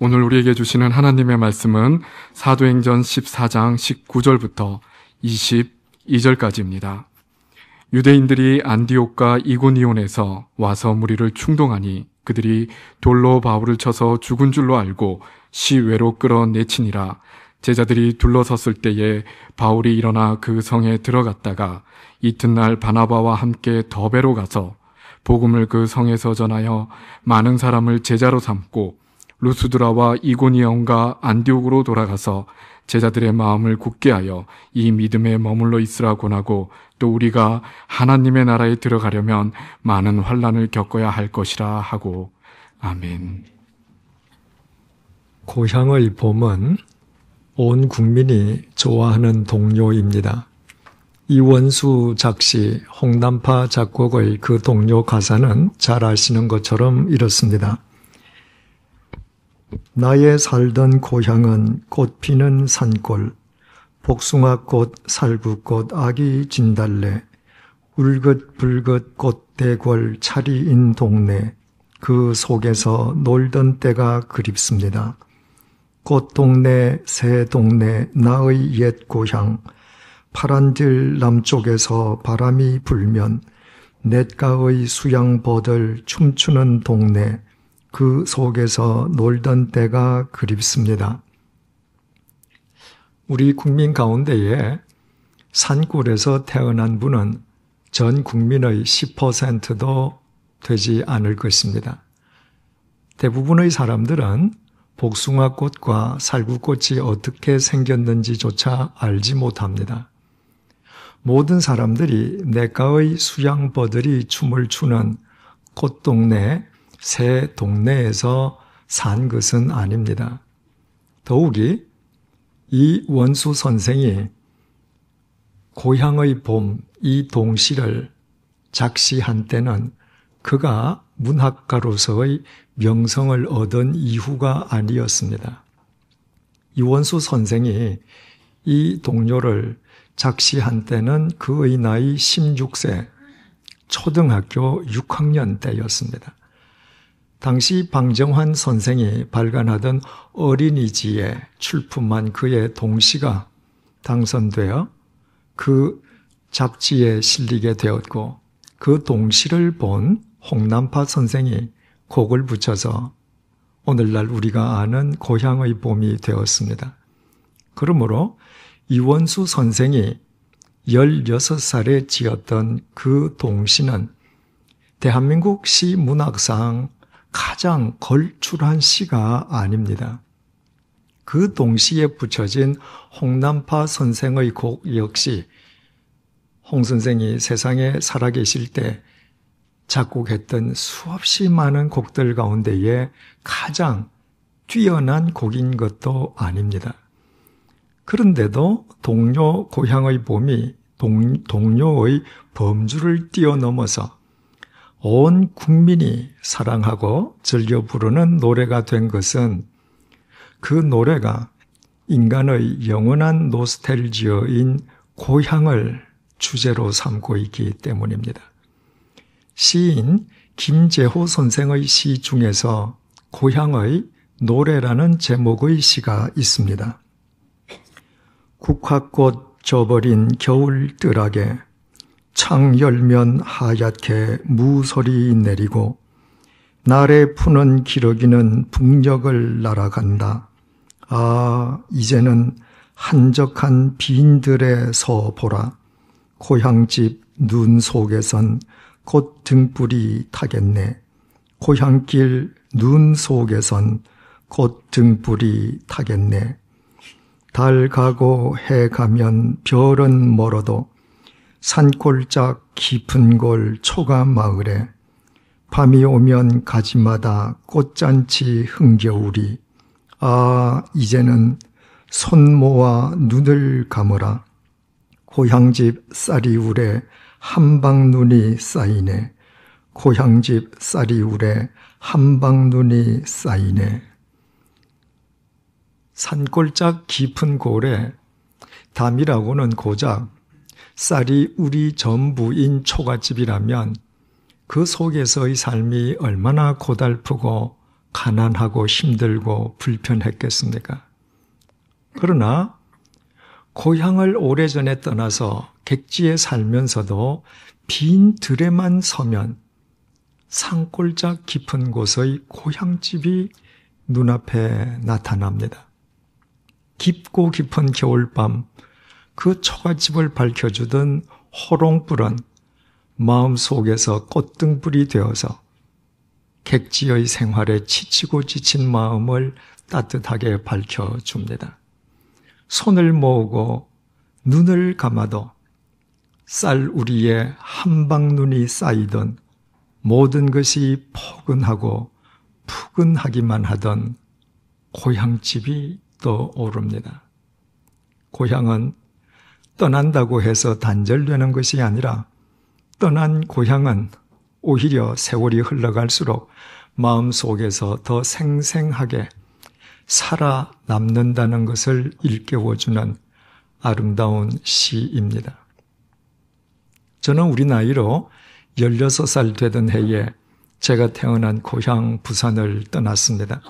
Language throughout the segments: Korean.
오늘 우리에게 주시는 하나님의 말씀은 사도행전 14장 19절부터 22절까지입니다. 유대인들이 안디옥과 이고니온에서 와서 무리를 충동하니 그들이 돌로 바울을 쳐서 죽은 줄로 알고 시외로 끌어내치니라. 제자들이 둘러섰을 때에 바울이 일어나 그 성에 들어갔다가 이튿날 바나바와 함께 더베로 가서 복음을 그 성에서 전하여 많은 사람을 제자로 삼고 루스드라와 이고니온과 안디옥으로 돌아가서 제자들의 마음을 굳게 하여 이 믿음에 머물러 있으라 권하고 또 우리가 하나님의 나라에 들어가려면 많은 환난을 겪어야 할 것이라 하고. 아멘. 고향의 봄은 온 국민이 좋아하는 동요입니다. 이원수 작시, 홍남파 작곡의 그 동요 가사는 잘 아시는 것처럼 이렇습니다. 나의 살던 고향은 꽃 피는 산골, 복숭아꽃, 살구꽃, 아기 진달래, 울긋불긋 꽃대궐 차리인 동네, 그 속에서 놀던 때가 그립습니다. 꽃동네, 새동네, 나의 옛 고향, 파란들 남쪽에서 바람이 불면 냇가의 수양버들 춤추는 동네, 그 속에서 놀던 때가 그립습니다. 우리 국민 가운데에 산골에서 태어난 분은 전 국민의 10%도 되지 않을 것입니다. 대부분의 사람들은 복숭아꽃과 살구꽃이 어떻게 생겼는지조차 알지 못합니다. 모든 사람들이 냇가의 수양버들이 춤을 추는 꽃동네, 새 동네에서 산 것은 아닙니다. 더욱이 이 원수 선생이 고향의 봄, 이 동시를 작시한 때는 그가 문학가로서의 명성을 얻은 이후가 아니었습니다. 이원수 선생이 이 동요를 작시한 때는 그의 나이 16세, 초등학교 6학년 때였습니다. 당시 방정환 선생이 발간하던 어린이지에 출품한 그의 동시가 당선되어 그 잡지에 실리게 되었고 그 동시를 본 홍남파 선생이 곡을 붙여서 오늘날 우리가 아는 고향의 봄이 되었습니다. 그러므로 이원수 선생이 16살에 지었던 그 동시는 대한민국 시문학상 가장 걸출한 시가 아닙니다. 그 동시에 붙여진 홍남파 선생의 곡 역시 홍 선생이 세상에 살아계실 때 작곡했던 수없이 많은 곡들 가운데에 가장 뛰어난 곡인 것도 아닙니다. 그런데도 동료 고향의 봄이 동료의 범주를 뛰어넘어서 온 국민이 사랑하고 즐겨 부르는 노래가 된 것은 그 노래가 인간의 영원한 노스텔지어인 고향을 주제로 삼고 있기 때문입니다. 시인 김재호 선생의 시 중에서 고향의 노래라는 제목의 시가 있습니다. 국화꽃 져버린 겨울뜰하게 창 열면 하얗게 무소리 내리고 날에 푸는 기러기는 북녘을 날아간다. 아, 이제는 한적한 빈들에 서 보라. 고향집 눈 속에선 꽃 등불이 타겠네. 고향길 눈 속에선 꽃 등불이 타겠네. 달 가고 해 가면 별은 멀어도 산골짝 깊은 골 초가 마을에 밤이 오면 가지마다 꽃잔치 흥겨울이. 아, 이제는 손 모아 눈을 감으라. 고향집 쌀이울에 한방눈이 쌓이네. 고향집 쌀이울에 한방눈이 쌓이네. 산골짝 깊은 골에 담이라고는 고작 쌀이 우리 전부인 초가집이라면 그 속에서의 삶이 얼마나 고달프고 가난하고 힘들고 불편했겠습니까? 그러나 고향을 오래전에 떠나서 객지에 살면서도 빈 들에만 서면 산골짝 깊은 곳의 고향집이 눈앞에 나타납니다. 깊고 깊은 겨울밤 그 초가집을 밝혀주던 호롱불은 마음속에서 꽃등불이 되어서 객지의 생활에 지치고 지친 마음을 따뜻하게 밝혀줍니다. 손을 모으고 눈을 감아도 쌀우리에 한방눈이 쌓이던 모든 것이 포근하고 푸근하기만 하던 고향집이 떠오릅니다. 고향은 떠난다고 해서 단절되는 것이 아니라 떠난 고향은 오히려 세월이 흘러갈수록 마음속에서 더 생생하게 살아남는다는 것을 일깨워주는 아름다운 시입니다. 저는 우리 나이로 16살 되던 해에 제가 태어난 고향 부산을 떠났습니다.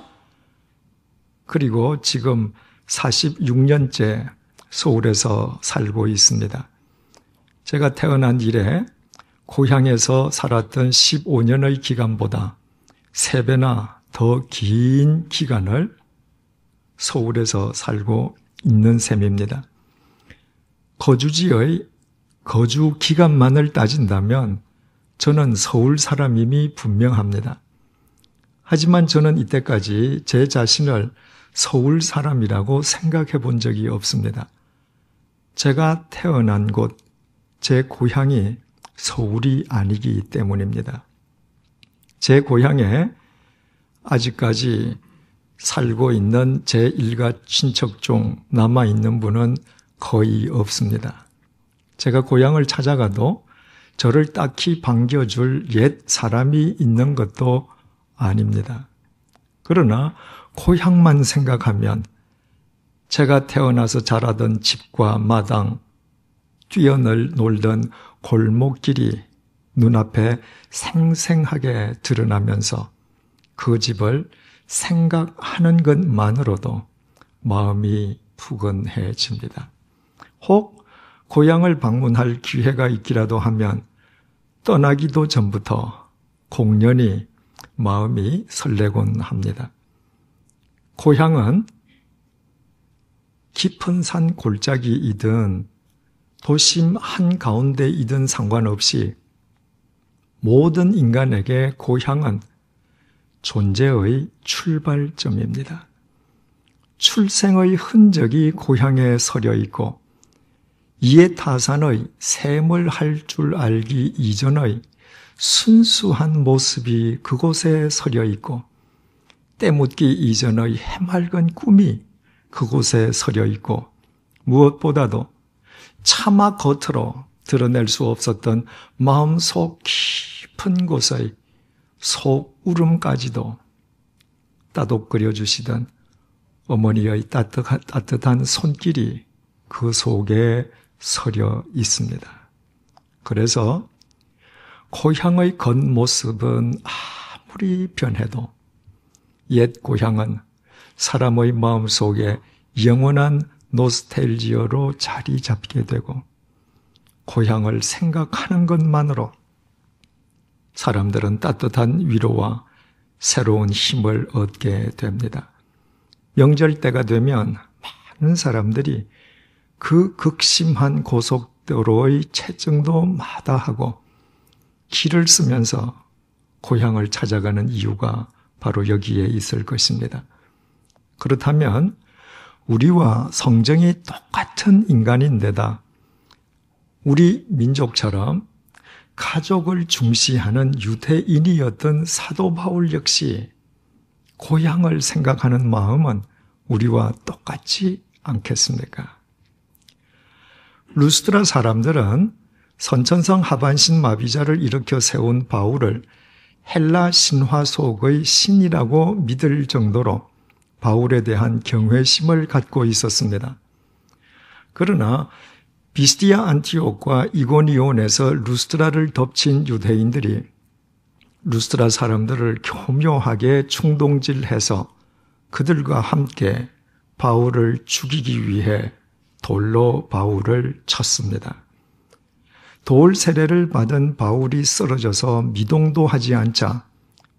그리고 지금 46년째 서울에서 살고 있습니다. 제가 태어난 이래 고향에서 살았던 15년의 기간보다 3배나 더 긴 기간을 서울에서 살고 있는 셈입니다. 거주지의 거주 기간만을 따진다면 저는 서울 사람임이 분명합니다. 하지만 저는 이때까지 제 자신을 서울 사람이라고 생각해 본 적이 없습니다. 제가 태어난 곳, 제 고향이 서울이 아니기 때문입니다. 제 고향에 아직까지 살고 있는 제 일가 친척 중 남아있는 분은 거의 없습니다. 제가 고향을 찾아가도 저를 딱히 반겨줄 옛 사람이 있는 것도 아닙니다. 그러나 고향만 생각하면 제가 태어나서 자라던 집과 마당, 뛰어놀던 골목길이 눈앞에 생생하게 드러나면서 그 집을 생각하는 것만으로도 마음이 푸근해집니다. 혹 고향을 방문할 기회가 있기라도 하면 떠나기도 전부터 공연히 마음이 설레곤 합니다. 고향은 깊은 산 골짜기이든 도심 한가운데이든 상관없이 모든 인간에게 고향은 존재의 출발점입니다. 출생의 흔적이 고향에 서려 있고 이해타산의 셈을 할 줄 알기 이전의 순수한 모습이 그곳에 서려 있고 때묻기 이전의 해맑은 꿈이 그곳에 서려 있고 무엇보다도 차마 겉으로 드러낼 수 없었던 마음속 깊은 곳의 속울음까지도 따독거려 주시던 어머니의 따뜻한 손길이 그 속에 서려 있습니다. 그래서 고향의 겉모습은 아무리 변해도 옛 고향은 사람의 마음속에 영원한 노스텔지어로 자리 잡게 되고 고향을 생각하는 것만으로 사람들은 따뜻한 위로와 새로운 힘을 얻게 됩니다. 명절 때가 되면 많은 사람들이 그 극심한 고속도로의 체증도 마다하고 길을 쓰면서 고향을 찾아가는 이유가 바로 여기에 있을 것입니다. 그렇다면 우리와 성정이 똑같은 인간인데다 우리 민족처럼 가족을 중시하는 유대인이었던 사도 바울 역시 고향을 생각하는 마음은 우리와 똑같지 않겠습니까? 루스드라 사람들은 선천성 하반신 마비자를 일으켜 세운 바울을 헬라 신화 속의 신이라고 믿을 정도로 바울에 대한 경외심을 갖고 있었습니다. 그러나 비스디아 안티옥과 이고니온에서 루스드라를 덮친 유대인들이 루스드라 사람들을 교묘하게 충동질해서 그들과 함께 바울을 죽이기 위해 돌로 바울을 쳤습니다. 돌 세례를 받은 바울이 쓰러져서 미동도 하지 않자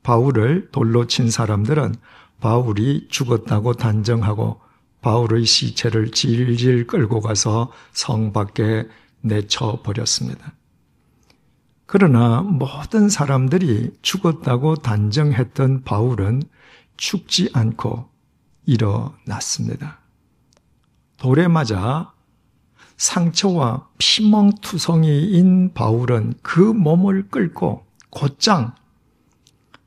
바울을 돌로 친 사람들은 바울이 죽었다고 단정하고 바울의 시체를 질질 끌고 가서 성 밖에 내쳐버렸습니다. 그러나 모든 사람들이 죽었다고 단정했던 바울은 죽지 않고 일어났습니다. 돌에 맞아 상처와 피멍투성이인 바울은 그 몸을 끌고 곧장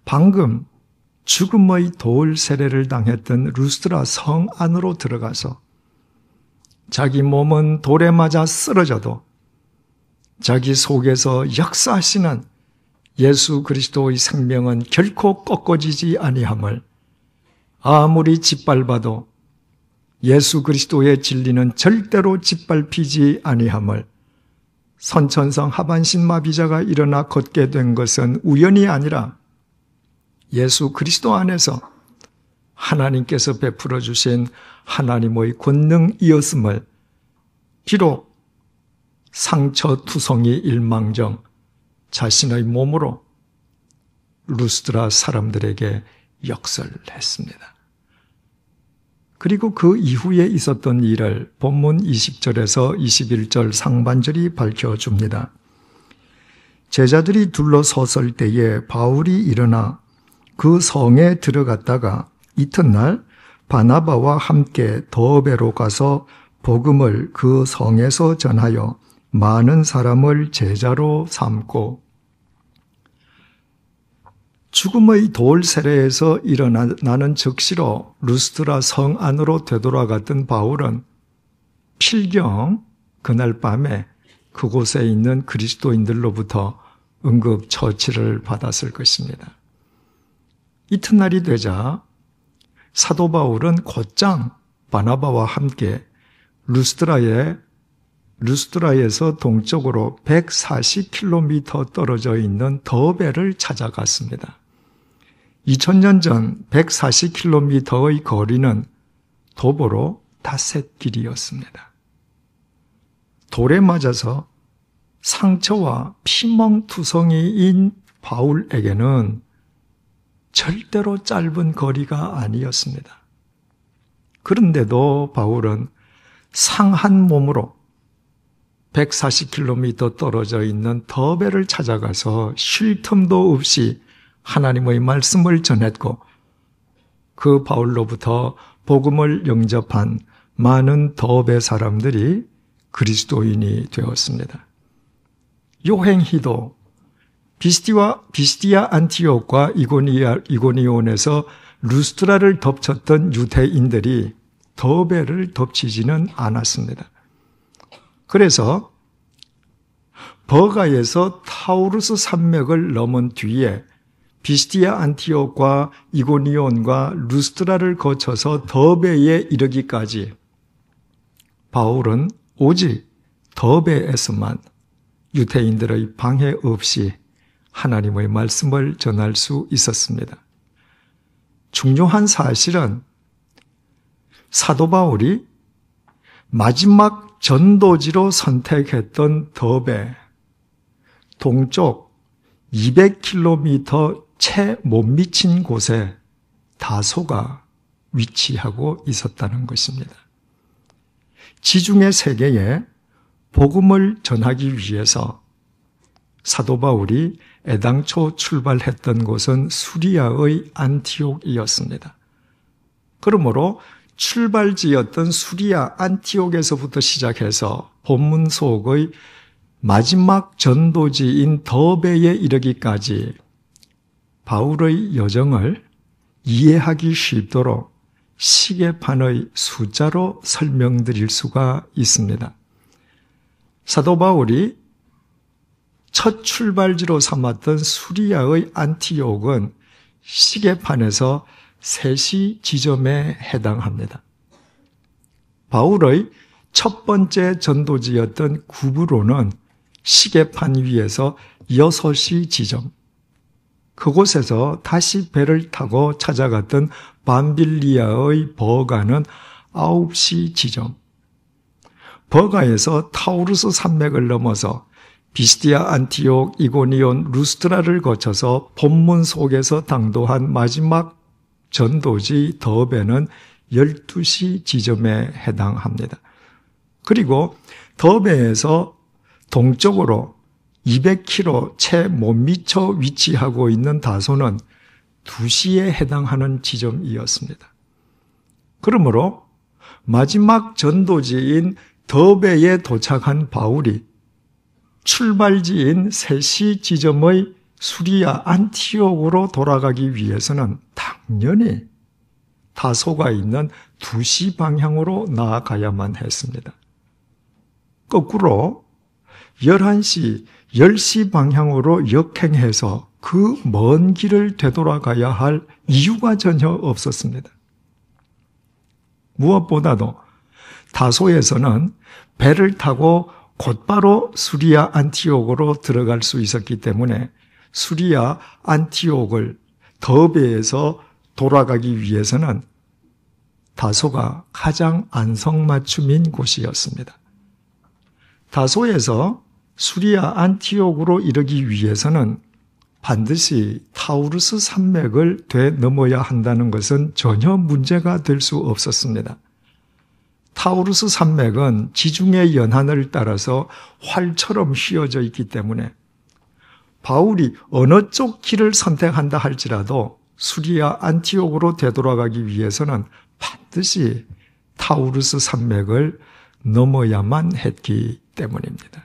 방금 죽음의 돌 세례를 당했던 루스드라 성 안으로 들어가서 자기 몸은 돌에 맞아 쓰러져도 자기 속에서 역사하시는 예수 그리스도의 생명은 결코 꺾어지지 아니함을, 아무리 짓밟아도 예수 그리스도의 진리는 절대로 짓밟히지 아니함을, 선천성 하반신 마비자가 일어나 걷게 된 것은 우연이 아니라 예수 그리스도 안에서 하나님께서 베풀어 주신 하나님의 권능이었음을, 비록 상처투성이 일망정 자신의 몸으로 루스드라 사람들에게 역설했습니다. 그리고 그 이후에 있었던 일을 본문 20절에서 21절 상반절이 밝혀줍니다. 제자들이 둘러섰을 때에 바울이 일어나 그 성에 들어갔다가 이튿날 바나바와 함께 더베로 가서 복음을 그 성에서 전하여 많은 사람을 제자로 삼고, 죽음의 돌 세례에서 일어나는 즉시로 루스드라 성 안으로 되돌아갔던 바울은 필경 그날 밤에 그곳에 있는 그리스도인들로부터 응급처치를 받았을 것입니다. 이튿날이 되자 사도 바울은 곧장 바나바와 함께 루스드라에서 동쪽으로 140km 떨어져 있는 더베를 찾아갔습니다. 2000년 전 140km의 거리는 도보로 닷새 길이었습니다. 돌에 맞아서 상처와 피멍투성이인 바울에게는 절대로 짧은 거리가 아니었습니다. 그런데도 바울은 상한 몸으로 140km 떨어져 있는 더베를 찾아가서 쉴 틈도 없이 하나님의 말씀을 전했고, 그 바울로부터 복음을 영접한 많은 더베 사람들이 그리스도인이 되었습니다. 요행히도 비스디아 안티옥과 이고니온에서 루스드라를 덮쳤던 유대인들이 더베를 덮치지는 않았습니다. 그래서 버가에서 타우루스 산맥을 넘은 뒤에 비스디아 안티옥과 이고니온과 루스드라를 거쳐서 더베에 이르기까지 바울은 오직 더베에서만 유대인들의 방해 없이 하나님의 말씀을 전할 수 있었습니다. 중요한 사실은 사도 바울이 마지막 전도지로 선택했던 더베 동쪽 200km 채 못 미친 곳에 다소가 위치하고 있었다는 것입니다. 지중해 세계에 복음을 전하기 위해서 사도 바울이 애당초 출발했던 곳은 수리아의 안티옥이었습니다. 그러므로 출발지였던 수리아 안티옥에서부터 시작해서 본문 속의 마지막 전도지인 더베에 이르기까지 바울의 여정을 이해하기 쉽도록 시계판의 숫자로 설명드릴 수가 있습니다. 사도 바울이 첫 출발지로 삼았던 수리아의 안티옥은 시계판에서 3시 지점에 해당합니다. 바울의 첫 번째 전도지였던 구브로는 시계판 위에서 6시 지점, 그곳에서 다시 배를 타고 찾아갔던 밤빌리아의 버가는 9시 지점. 버가에서 타우루스 산맥을 넘어서 비스디아, 안티옥, 이고니온, 루스트라를 거쳐서 본문 속에서 당도한 마지막 전도지 더베는 12시 지점에 해당합니다. 그리고 더베에서 동쪽으로 200km 채 못 미쳐 위치하고 있는 다소는 2시에 해당하는 지점이었습니다. 그러므로 마지막 전도지인 더베에 도착한 바울이 출발지인 3시 지점의 수리아 안티옥으로 돌아가기 위해서는 당연히 다소가 있는 2시 방향으로 나아가야만 했습니다. 거꾸로 11시, 10시 방향으로 역행해서 그 먼 길을 되돌아가야 할 이유가 전혀 없었습니다. 무엇보다도 다소에서는 배를 타고 곧바로 수리아 안티옥으로 들어갈 수 있었기 때문에 수리아 안티옥을 더베에서 돌아가기 위해서는 다소가 가장 안성맞춤인 곳이었습니다. 다소에서 수리아 안티옥으로 이르기 위해서는 반드시 타우루스 산맥을 되넘어야 한다는 것은 전혀 문제가 될 수 없었습니다. 타우루스 산맥은 지중해 연안을 따라서 활처럼 휘어져 있기 때문에 바울이 어느 쪽 길을 선택한다 할지라도 수리아 안티옥으로 되돌아가기 위해서는 반드시 타우루스 산맥을 넘어야만 했기 때문입니다.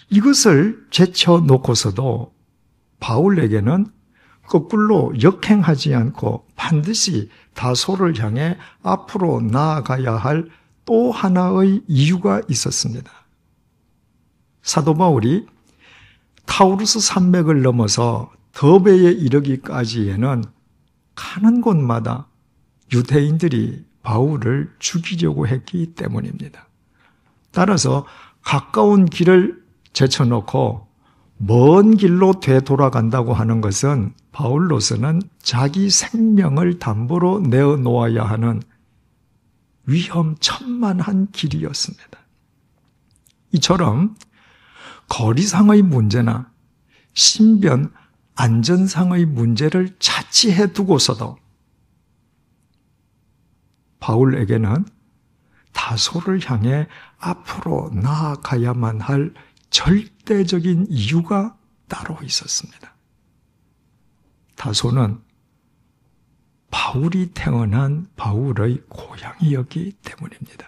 이것을 제쳐놓고서도 바울에게는 거꾸로 역행하지 않고 반드시 다소를 향해 앞으로 나아가야 할 또 하나의 이유가 있었습니다. 사도 바울이 타우루스 산맥을 넘어서 더베에 이르기까지에는 가는 곳마다 유대인들이 바울을 죽이려고 했기 때문입니다. 따라서 가까운 길을 제쳐놓고 먼 길로 되돌아간다고 하는 것은 바울로서는 자기 생명을 담보로 내어놓아야 하는 위험천만한 길이었습니다. 이처럼 거리상의 문제나 신변, 안전상의 문제를 차치해 두고서도 바울에게는 다소를 향해 앞으로 나아가야만 할 절대적인 이유가 따로 있었습니다. 다소는 바울이 태어난 바울의 고향이었기 때문입니다.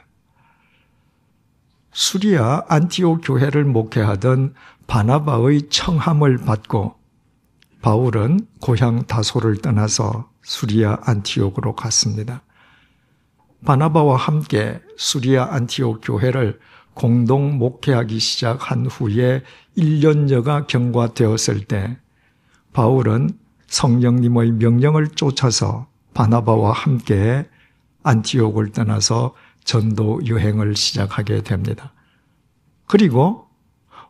수리아 안티옥 교회를 목회하던 바나바의 청함을 받고 바울은 고향 다소를 떠나서 수리아 안티옥으로 갔습니다. 바나바와 함께 수리아 안티옥 교회를 공동 목회하기 시작한 후에 1년여가 경과되었을 때 바울은 성령님의 명령을 쫓아서 바나바와 함께 안티옥을 떠나서 전도 여행을 시작하게 됩니다. 그리고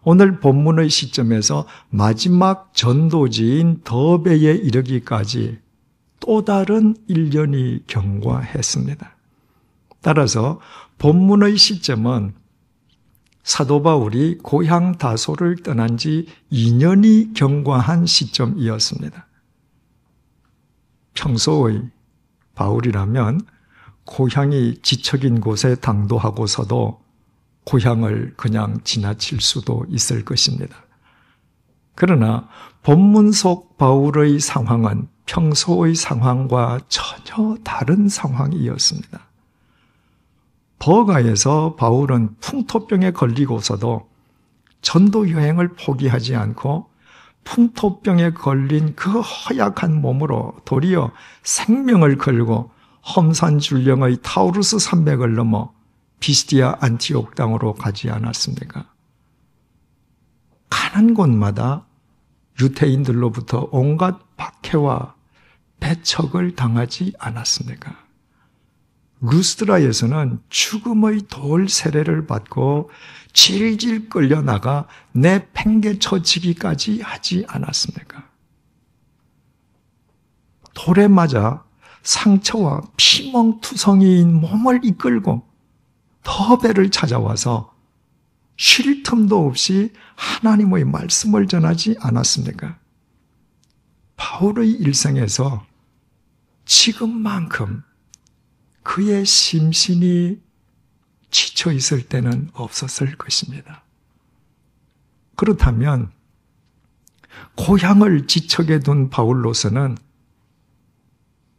오늘 본문의 시점에서 마지막 전도지인 더베에 이르기까지 또 다른 1년이 경과했습니다. 따라서 본문의 시점은 사도 바울이 고향 다소를 떠난 지 2년이 경과한 시점이었습니다. 평소의 바울이라면 고향이 지척인 곳에 당도하고서도 고향을 그냥 지나칠 수도 있을 것입니다. 그러나 본문 속 바울의 상황은 평소의 상황과 전혀 다른 상황이었습니다. 버가에서 바울은 풍토병에 걸리고서도 전도 여행을 포기하지 않고 풍토병에 걸린 그 허약한 몸으로 도리어 생명을 걸고 험산줄령의 타우루스 산맥을 넘어 비스디아 안티옥 땅으로 가지 않았습니까? 가는 곳마다 유대인들로부터 온갖 박해와 배척을 당하지 않았습니까? 루스드라에서는 죽음의 돌 세례를 받고 질질 끌려나가 내팽개쳐지기까지 하지 않았습니까? 돌에 맞아 상처와 피멍투성이인 몸을 이끌고 더베를 찾아와서 쉴 틈도 없이 하나님의 말씀을 전하지 않았습니까? 바울의 일생에서 지금만큼 그의 심신이 지쳐 있을 때는 없었을 것입니다. 그렇다면 고향을 지척에 둔 바울로서는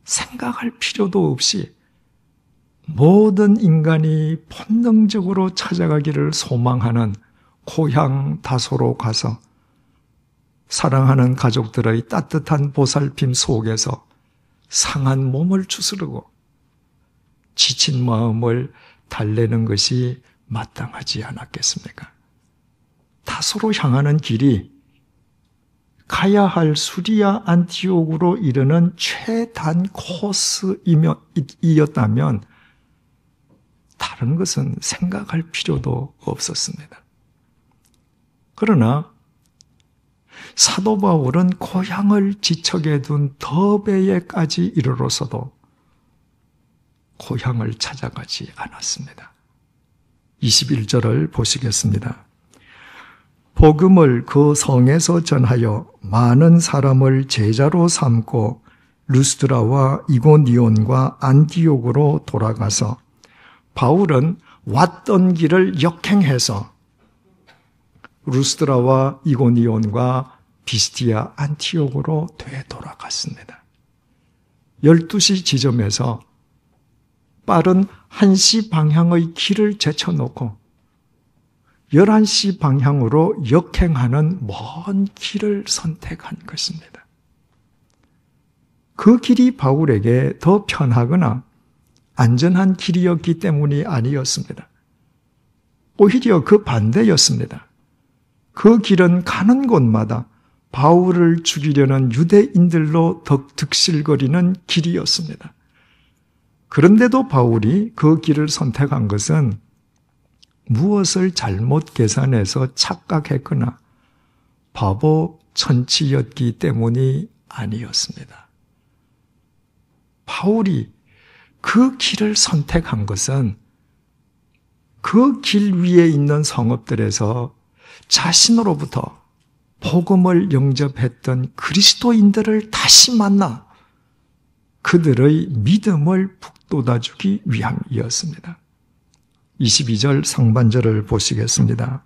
생각할 필요도 없이 모든 인간이 본능적으로 찾아가기를 소망하는 고향 다소로 가서 사랑하는 가족들의 따뜻한 보살핌 속에서 상한 몸을 추스르고 지친 마음을 달래는 것이 마땅하지 않았겠습니까? 다소로 향하는 길이 가야 할 수리아 안티옥으로 이르는 최단 코스이었다면 다른 것은 생각할 필요도 없었습니다. 그러나 사도 바울은 고향을 지척에 둔 더베에까지 이르러서도 고향을 찾아가지 않았습니다. 21절을 보시겠습니다. 복음을 그 성에서 전하여 많은 사람을 제자로 삼고 루스드라와 이고니온과 안디옥으로 돌아가서 바울은 왔던 길을 역행해서 루스드라와 이고니온과 비스티아 안티옥으로 되돌아갔습니다. 12시 지점에서 빠른 1시 방향의 길을 제쳐놓고 11시 방향으로 역행하는 먼 길을 선택한 것입니다. 그 길이 바울에게 더 편하거나 안전한 길이었기 때문이 아니었습니다. 오히려 그 반대였습니다. 그 길은 가는 곳마다 바울을 죽이려는 유대인들로 득실거리는 길이었습니다. 그런데도 바울이 그 길을 선택한 것은 무엇을 잘못 계산해서 착각했거나 바보 천치였기 때문이 아니었습니다. 바울이 그 길을 선택한 것은 그 길 위에 있는 성읍들에서 자신으로부터 복음을 영접했던 그리스도인들을 다시 만나 그들의 믿음을 북돋아주기 위함이었습니다. 22절 상반절을 보시겠습니다.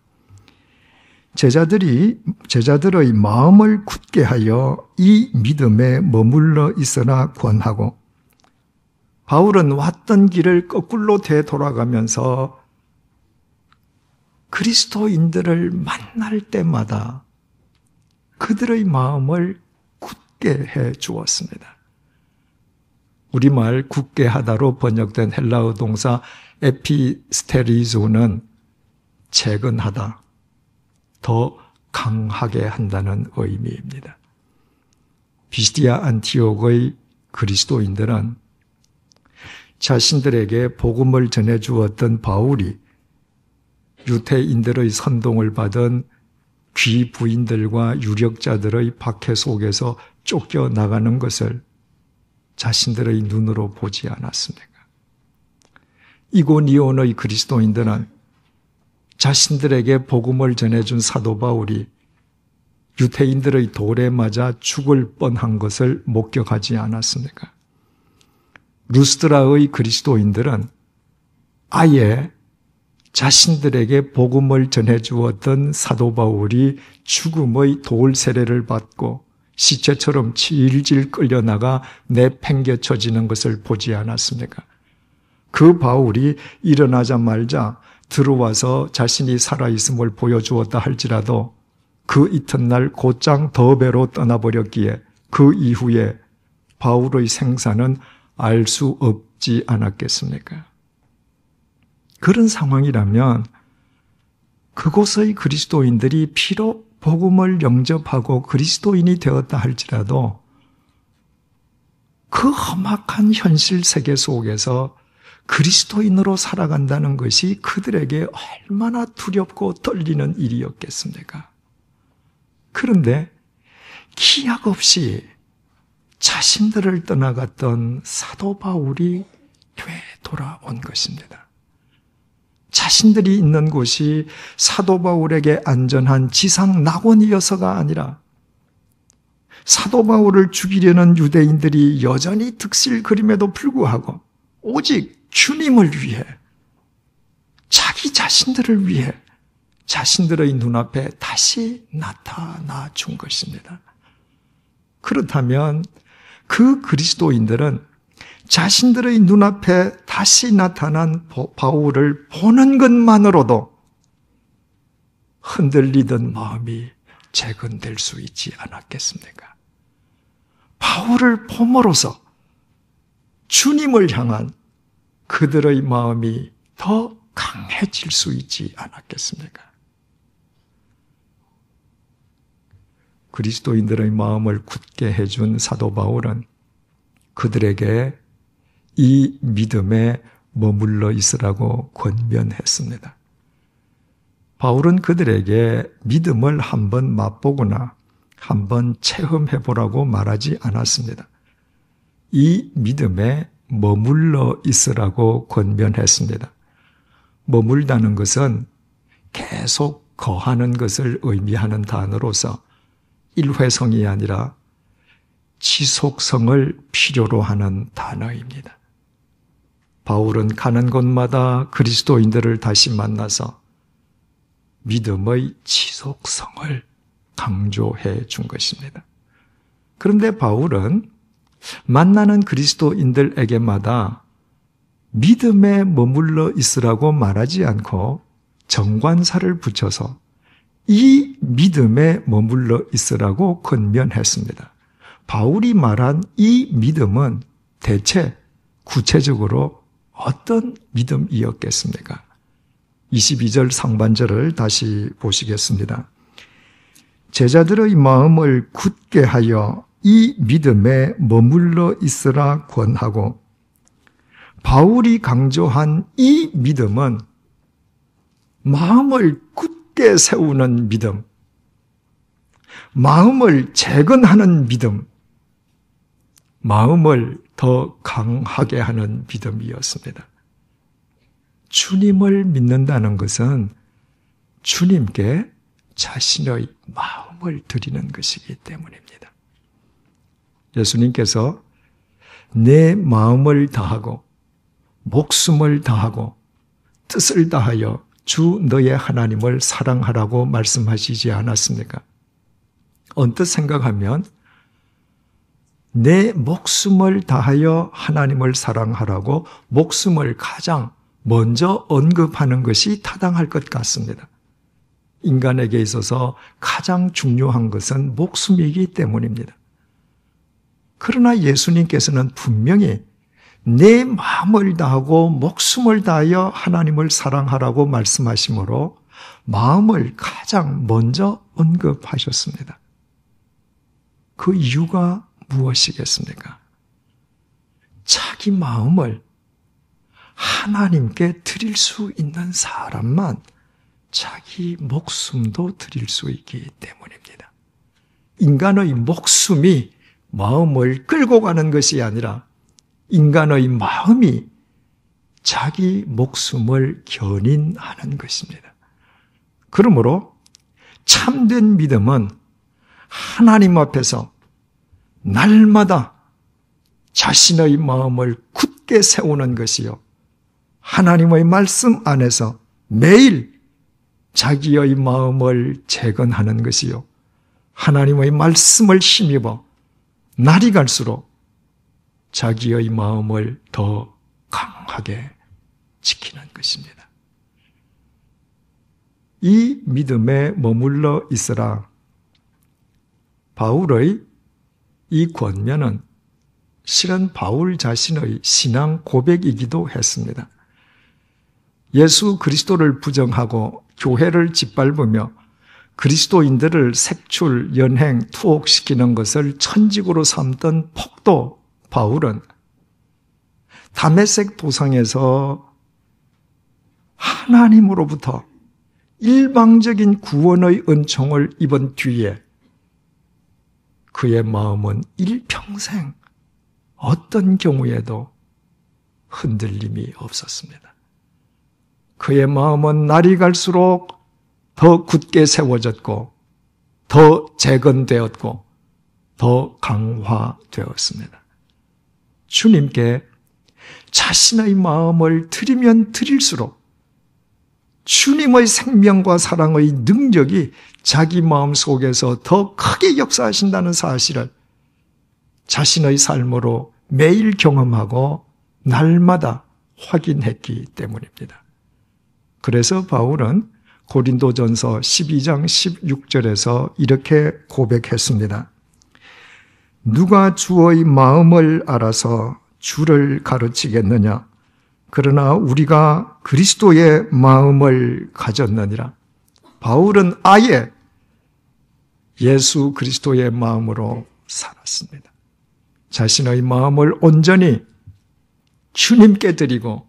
제자들의 마음을 굳게 하여 이 믿음에 머물러 있으라 권하고, 바울은 왔던 길을 거꾸로 되돌아가면서 그리스도인들을 만날 때마다 그들의 마음을 굳게 해 주었습니다. 우리말 굳게 하다로 번역된 헬라어 동사 에피스테리조는 채근하다, 더 강하게 한다는 의미입니다. 비스티아 안티옥의 그리스도인들은 자신들에게 복음을 전해주었던 바울이 유대인들의 선동을 받은 귀부인들과 유력자들의 박해 속에서 쫓겨나가는 것을 자신들의 눈으로 보지 않았습니까? 이고니온의 그리스도인들은 자신들에게 복음을 전해준 사도 바울이 유대인들의 돌에 맞아 죽을 뻔한 것을 목격하지 않았습니까? 루스드라의 그리스도인들은 아예 자신들에게 복음을 전해주었던 사도 바울이 죽음의 돌 세례를 받고 시체처럼 질질 끌려나가 내팽개쳐지는 것을 보지 않았습니까? 그 바울이 일어나자마자 들어와서 자신이 살아있음을 보여주었다 할지라도 그 이튿날 곧장 더베로 떠나버렸기에 그 이후에 바울의 생사는 알 수 없지 않았겠습니까? 그런 상황이라면 그곳의 그리스도인들이 비록 복음을 영접하고 그리스도인이 되었다 할지라도 그 험악한 현실 세계 속에서 그리스도인으로 살아간다는 것이 그들에게 얼마나 두렵고 떨리는 일이었겠습니까? 그런데 기약 없이 자신들을 떠나갔던 사도 바울이 되돌아온 것입니다. 자신들이 있는 곳이 사도 바울에게 안전한 지상 낙원이어서가 아니라 사도 바울을 죽이려는 유대인들이 여전히 득실거림에도 불구하고 오직 주님을 위해, 자기 자신들을 위해 자신들의 눈앞에 다시 나타나 준 것입니다. 그렇다면 그 그리스도인들은 자신들의 눈앞에 다시 나타난 바울을 보는 것만으로도 흔들리던 마음이 재건될 수 있지 않았겠습니까? 바울을 봄으로써 주님을 향한 그들의 마음이 더 강해질 수 있지 않았겠습니까? 그리스도인들의 마음을 굳게 해준 사도 바울은 그들에게 이 믿음에 머물러 있으라고 권면했습니다. 바울은 그들에게 믿음을 한번 맛보거나 한번 체험해보라고 말하지 않았습니다. 이 믿음에 머물러 있으라고 권면했습니다. 머물다는 것은 계속 거하는 것을 의미하는 단어로서 일회성이 아니라 지속성을 필요로 하는 단어입니다. 바울은 가는 곳마다 그리스도인들을 다시 만나서 믿음의 지속성을 강조해 준 것입니다. 그런데 바울은 만나는 그리스도인들에게마다 믿음에 머물러 있으라고 말하지 않고 정관사를 붙여서 이 믿음에 머물러 있으라고 권면했습니다. 바울이 말한 이 믿음은 대체 구체적으로 어떤 믿음이었겠습니까? 22절 상반절을 다시 보시겠습니다. 제자들의 마음을 굳게 하여 이 믿음에 머물러 있으라 권하고, 바울이 강조한 이 믿음은 마음을 굳게 세우는 믿음, 마음을 재건하는 믿음, 마음을 더 강하게 하는 믿음이었습니다. 주님을 믿는다는 것은 주님께 자신의 마음을 드리는 것이기 때문입니다. 예수님께서 내 마음을 다하고 목숨을 다하고 뜻을 다하여 주 너의 하나님을 사랑하라고 말씀하시지 않았습니까? 언뜻 생각하면 내 목숨을 다하여 하나님을 사랑하라고 목숨을 가장 먼저 언급하는 것이 타당할 것 같습니다. 인간에게 있어서 가장 중요한 것은 목숨이기 때문입니다. 그러나 예수님께서는 분명히 내 마음을 다하고 목숨을 다하여 하나님을 사랑하라고 말씀하시므로 마음을 가장 먼저 언급하셨습니다. 그 이유가 무엇이겠습니까? 자기 마음을 하나님께 드릴 수 있는 사람만 자기 목숨도 드릴 수 있기 때문입니다. 인간의 목숨이 마음을 끌고 가는 것이 아니라 인간의 마음이 자기 목숨을 견인하는 것입니다. 그러므로 참된 믿음은 하나님 앞에서 날마다 자신의 마음을 굳게 세우는 것이요, 하나님의 말씀 안에서 매일 자기의 마음을 재건하는 것이요, 하나님의 말씀을 힘입어 날이 갈수록 자기의 마음을 더 강하게 지키는 것입니다. 이 믿음에 머물러 있으라. 바울의 이 권면은 실은 바울 자신의 신앙 고백이기도 했습니다. 예수 그리스도를 부정하고 교회를 짓밟으며 그리스도인들을 색출, 연행, 투옥시키는 것을 천직으로 삼던 폭도 바울은 다메섹 도상에서 하나님으로부터 일방적인 구원의 은총을 입은 뒤에 그의 마음은 일평생 어떤 경우에도 흔들림이 없었습니다. 그의 마음은 날이 갈수록 더 굳게 세워졌고 더 재건되었고 더 강화되었습니다. 주님께 자신의 마음을 드리면 드릴수록 주님의 생명과 사랑의 능력이 자기 마음 속에서 더 크게 역사하신다는 사실을 자신의 삶으로 매일 경험하고 날마다 확인했기 때문입니다. 그래서 바울은 고린도전서 12장 16절에서 이렇게 고백했습니다. 누가 주의 마음을 알아서 주를 가르치겠느냐? 그러나 우리가 그리스도의 마음을 가졌느니라. 바울은 아예 예수 그리스도의 마음으로 살았습니다. 자신의 마음을 온전히 주님께 드리고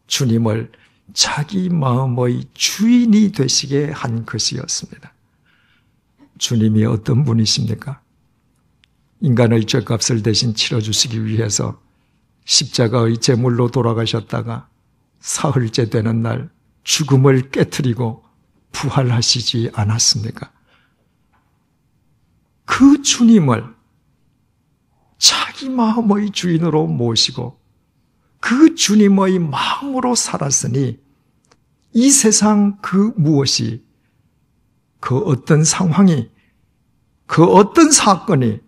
주님을 자기 마음의 주인이 되시게 한 것이었습니다. 주님이 어떤 분이십니까? 인간의 죄값을 대신 치러주시기 위해서 십자가의 제물로 돌아가셨다가 사흘째 되는 날 죽음을 깨트리고 부활하시지 않았습니까? 그 주님을 자기 마음의 주인으로 모시고 그 주님의 마음으로 살았으니 이 세상 그 무엇이, 그 어떤 상황이, 그 어떤 사건이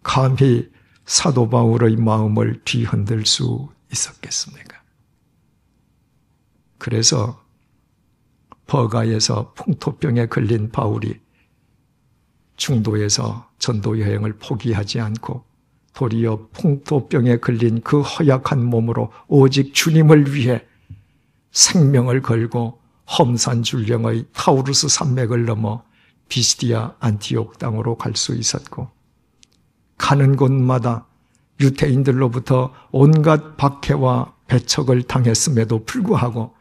감히 사도 바울의 마음을 뒤흔들 수 있었겠습니까? 그래서 버가에서 풍토병에 걸린 바울이 중도에서 전도 여행을 포기하지 않고 도리어 풍토병에 걸린 그 허약한 몸으로 오직 주님을 위해 생명을 걸고 험산줄령의 타우루스 산맥을 넘어 비시디아 안티옥 땅으로 갈 수 있었고, 가는 곳마다 유대인들로부터 온갖 박해와 배척을 당했음에도 불구하고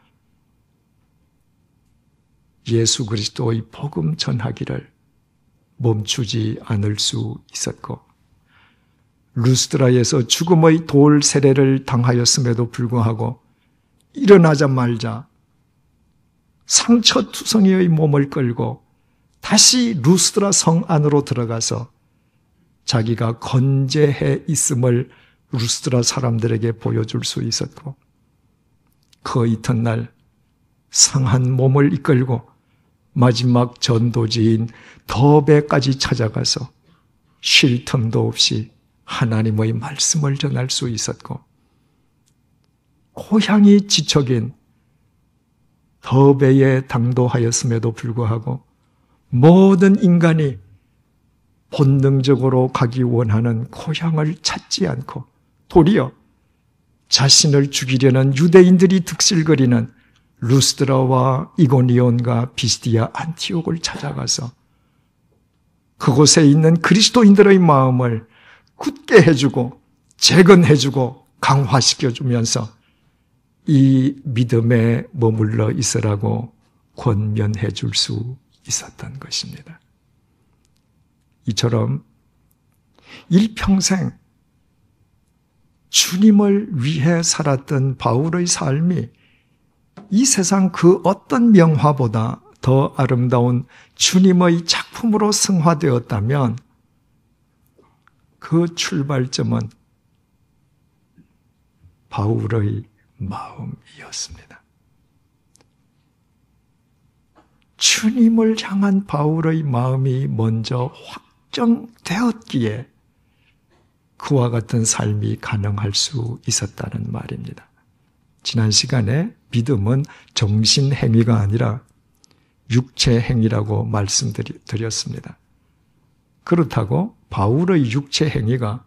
예수 그리스도의 복음 전하기를 멈추지 않을 수 있었고, 루스드라에서 죽음의 돌 세례를 당하였음에도 불구하고 일어나자마자 상처투성이의 몸을 끌고 다시 루스드라 성 안으로 들어가서 자기가 건재해 있음을 루스드라 사람들에게 보여줄 수 있었고, 그 이튿날 상한 몸을 이끌고 마지막 전도지인 더베까지 찾아가서 쉴 틈도 없이 하나님의 말씀을 전할 수 있었고, 고향이 지척인 더베에 당도하였음에도 불구하고 모든 인간이 본능적으로 가기 원하는 고향을 찾지 않고 도리어 자신을 죽이려는 유대인들이 득실거리는 루스드라와 이고니온과 비시디아 안티옥을 찾아가서 그곳에 있는 그리스도인들의 마음을 굳게 해주고 재건해주고 강화시켜주면서 이 믿음에 머물러 있으라고 권면해 줄 수 있었던 것입니다. 이처럼 일평생 주님을 위해 살았던 바울의 삶이 이 세상 그 어떤 명화보다 더 아름다운 주님의 작품으로 승화되었다면 그 출발점은 바울의 마음이었습니다. 주님을 향한 바울의 마음이 먼저 확정되었기에 그와 같은 삶이 가능할 수 있었다는 말입니다. 지난 시간에 믿음은 정신행위가 아니라 육체행위라고 말씀드렸습니다. 그렇다고 바울의 육체행위가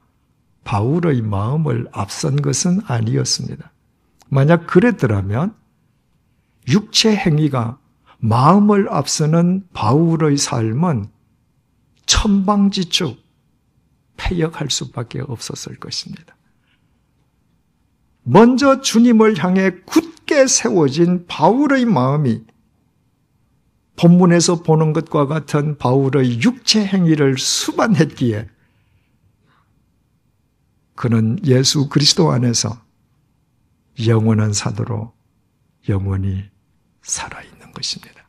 바울의 마음을 앞선 것은 아니었습니다. 만약 그랬더라면 육체행위가 마음을 앞서는 바울의 삶은 천방지축 폐역할 수밖에 없었을 것입니다. 먼저 주님을 향해 굳게 세워진 바울의 마음이 본문에서 보는 것과 같은 바울의 육체 행위를 수반했기에 그는 예수 그리스도 안에서 영원한 사도로 영원히 살아있는 것입니다.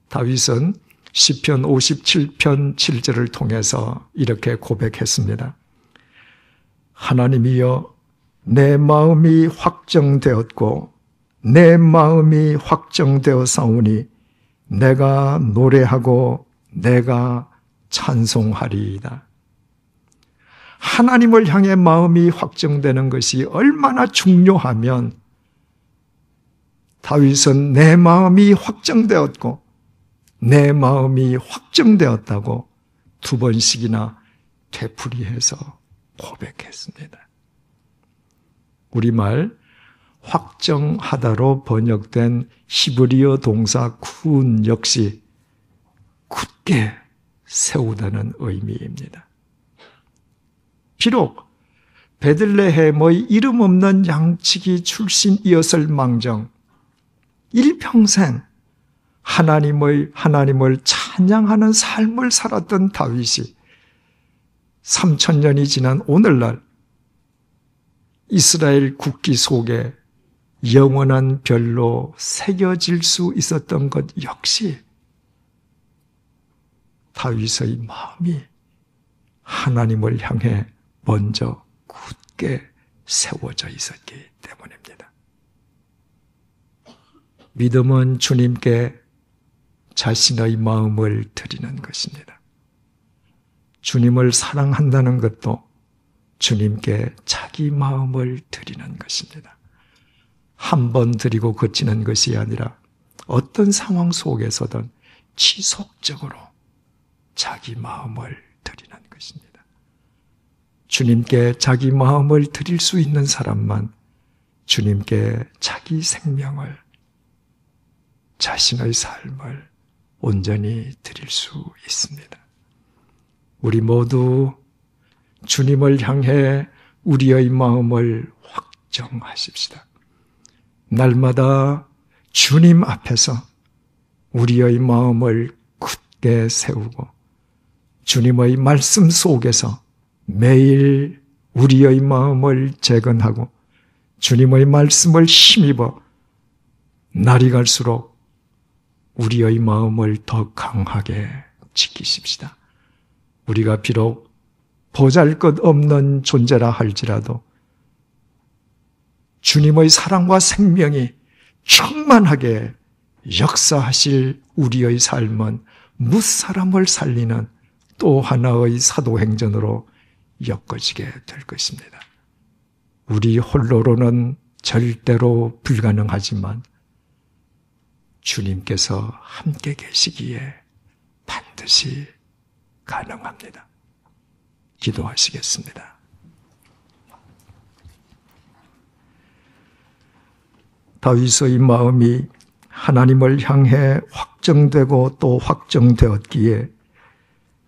다윗은 시편 57편 7절을 통해서 이렇게 고백했습니다. 하나님이여, 내 마음이 확정되었고 내 마음이 확정되었사오니 내가 노래하고 내가 찬송하리이다. 하나님을 향해 마음이 확정되는 것이 얼마나 중요하면 다윗은 내 마음이 확정되었고 내 마음이 확정되었다고 2번씩이나 되풀이해서 고백했습니다. 우리말 확정하다로 번역된 히브리어 동사 쿤 역시 굳게 세우다는 의미입니다. 비록 베들레헴의 이름 없는 양치기 출신이었을 망정 일평생 하나님을 찬양하는 삶을 살았던 다윗이 3000년이 지난 오늘날 이스라엘 국기 속에 영원한 별로 새겨질 수 있었던 것 역시 다윗의 마음이 하나님을 향해 먼저 굳게 세워져 있었기 때문입니다. 믿음은 주님께 자신의 마음을 드리는 것입니다. 주님을 사랑한다는 것도 주님께 자기 마음을 드리는 것입니다. 한 번 드리고 그치는 것이 아니라 어떤 상황 속에서든 지속적으로 자기 마음을 드리는 것입니다. 주님께 자기 마음을 드릴 수 있는 사람만 주님께 자기 생명을, 자신의 삶을 온전히 드릴 수 있습니다. 우리 모두 주님을 향해 우리의 마음을 확정하십시다. 날마다 주님 앞에서 우리의 마음을 굳게 세우고 주님의 말씀 속에서 매일 우리의 마음을 재건하고 주님의 말씀을 힘입어 날이 갈수록 우리의 마음을 더 강하게 지키십시다. 우리가 비록 보잘것없는 존재라 할지라도 주님의 사랑과 생명이 충만하게 역사하실 우리의 삶은 무사람을 살리는 또 하나의 사도행전으로 엮어지게 될 것입니다. 우리 홀로로는 절대로 불가능하지만 주님께서 함께 계시기에 반드시 가능합니다. 기도하시겠습니다. 다윗의 마음이 하나님을 향해 확정되고 또 확정되었기에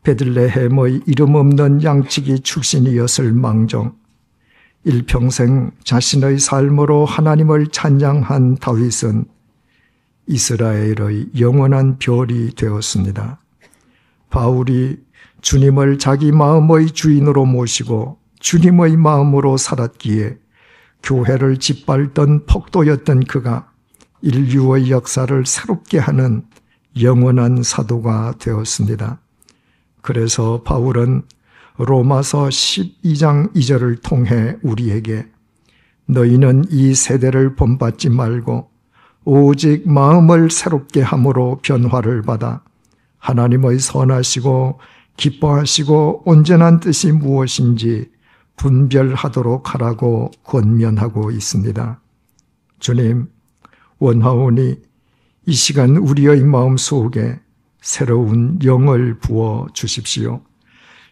베들레헴의 이름 없는 양치기 출신이었을 망정 일평생 자신의 삶으로 하나님을 찬양한 다윗은 이스라엘의 영원한 별이 되었습니다. 바울이 주님을 자기 마음의 주인으로 모시고 주님의 마음으로 살았기에 교회를 짓밟던 폭도였던 그가 인류의 역사를 새롭게 하는 영원한 사도가 되었습니다. 그래서 바울은 로마서 12장 2절을 통해 우리에게 너희는 이 세대를 본받지 말고 오직 마음을 새롭게 함으로 변화를 받아 하나님의 선하시고 기뻐하시고 온전한 뜻이 무엇인지 분별하도록 하라고 권면하고 있습니다. 주님, 원하오니 이 시간 우리의 마음 속에 새로운 영을 부어 주십시오.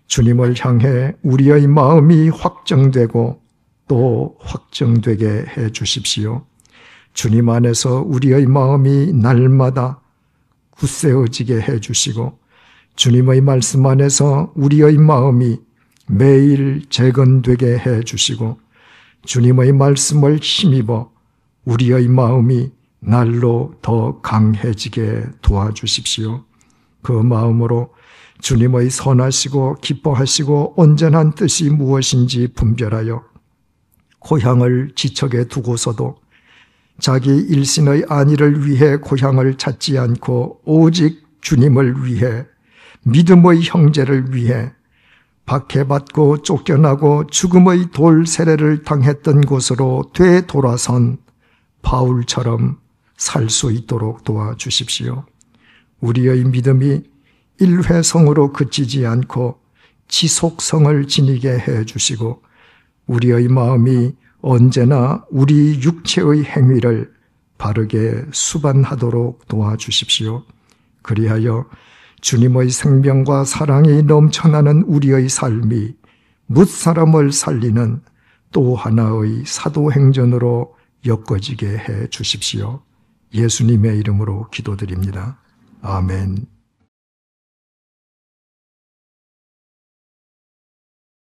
주님을 향해 우리의 마음이 확정되고 또 확정되게 해 주십시오. 주님 안에서 우리의 마음이 날마다 굳세어지게 해 주시고 주님의 말씀 안에서 우리의 마음이 매일 재건되게 해 주시고 주님의 말씀을 힘입어 우리의 마음이 날로 더 강해지게 도와주십시오. 그 마음으로 주님의 선하시고 기뻐하시고 온전한 뜻이 무엇인지 분별하여 고향을 지척에 두고서도 자기 일신의 안위를 위해 고향을 찾지 않고 오직 주님을 위해 믿음의 형제를 위해 박해받고 쫓겨나고 죽음의 돌 세례를 당했던 곳으로 되돌아선 바울처럼 살 수 있도록 도와주십시오. 우리의 믿음이 일회성으로 그치지 않고 지속성을 지니게 해주시고 우리의 마음이 언제나 우리 육체의 행위를 바르게 수반하도록 도와주십시오. 그리하여 주님의 생명과 사랑이 넘쳐나는 우리의 삶이 뭇사람을 살리는 또 하나의 사도행전으로 엮어지게 해 주십시오. 예수님의 이름으로 기도드립니다. 아멘.